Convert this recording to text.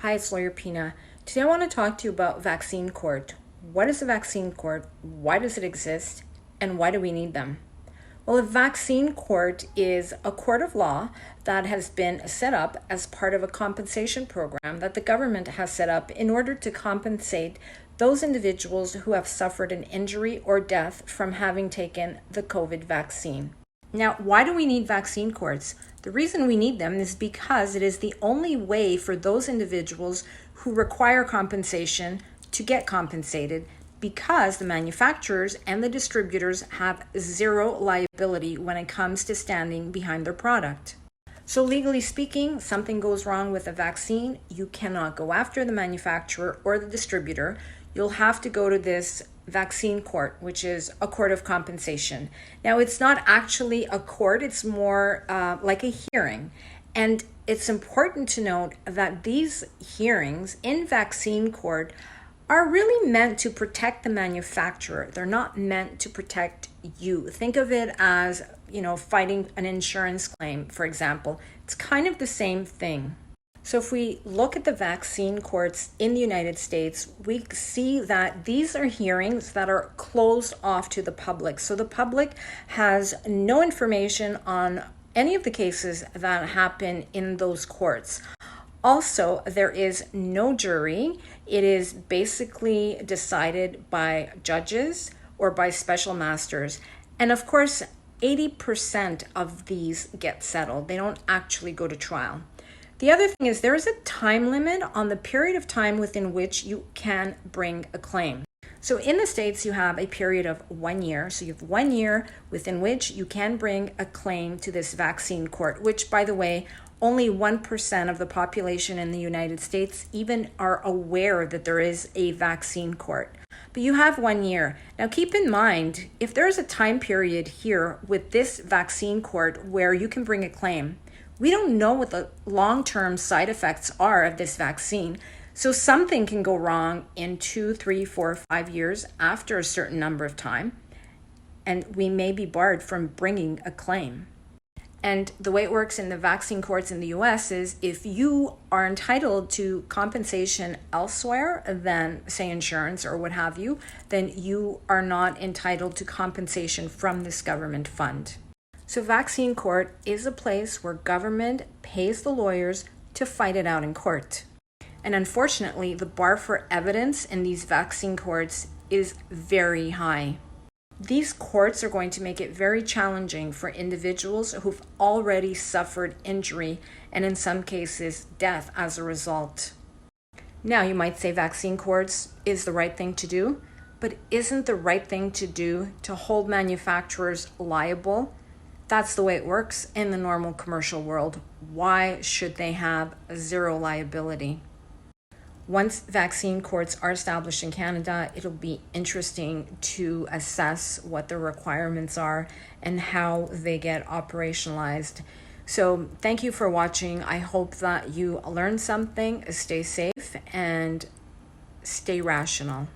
Hi, it's lawyer Pina. Today I want to talk to you about vaccine court. What is a vaccine court? Why does it exist? And why do we need them? Well, a vaccine court is a court of law that has been set up as part of a compensation program that the government has set up in order to compensate those individuals who have suffered an injury or death from having taken the COVID vaccine. Now, why do we need vaccine courts? The reason we need them is because it is the only way for those individuals who require compensation to get compensated, because the manufacturers and the distributors have zero liability when it comes to standing behind their product. So legally speaking, something goes wrong with a vaccine, you cannot go after the manufacturer or the distributor. You'll have to go to this vaccine court, which is a court of compensation. Now, it's not actually a court, it's more like a hearing. And it's important to note that these hearings in vaccine court are really meant to protect the manufacturer. They're not meant to protect you. Think of it as, fighting an insurance claim, for example. It's kind of the same thing. So if we look at the vaccine courts in the United States, we see that these are hearings that are closed off to the public. So the public has no information on any of the cases that happen in those courts. Also, there is no jury. It is basically decided by judges or by special masters. And of course, 80% of these get settled. They don't actually go to trial. The other thing is there is a time limit on the period of time within which you can bring a claim. So in the States, you have a period of 1 year. So you have 1 year within which you can bring a claim to this vaccine court, which, by the way, only 1% of the population in the United States even are aware that there is a vaccine court. But you have 1 year. Now keep in mind, if there's a time period here with this vaccine court where you can bring a claim, we don't know what the long-term side effects are of this vaccine. So something can go wrong in 2, 3, 4, 5 years after a certain number of time, and we may be barred from bringing a claim. And the way it works in the vaccine courts in the US is if you are entitled to compensation elsewhere than, say, insurance or what have you, then you are not entitled to compensation from this government fund. So vaccine court is a place where government pays the lawyers to fight it out in court. And unfortunately, the bar for evidence in these vaccine courts is very high. These courts are going to make it very challenging for individuals who've already suffered injury and in some cases death as a result. Now, you might say vaccine courts is the right thing to do, but isn't the right thing to do to hold manufacturers liable? That's the way it works in the normal commercial world. Why should they have zero liability? Once vaccine courts are established in Canada, it'll be interesting to assess what the requirements are and how they get operationalized. So thank you for watching. I hope that you learned something. Stay safe and stay rational.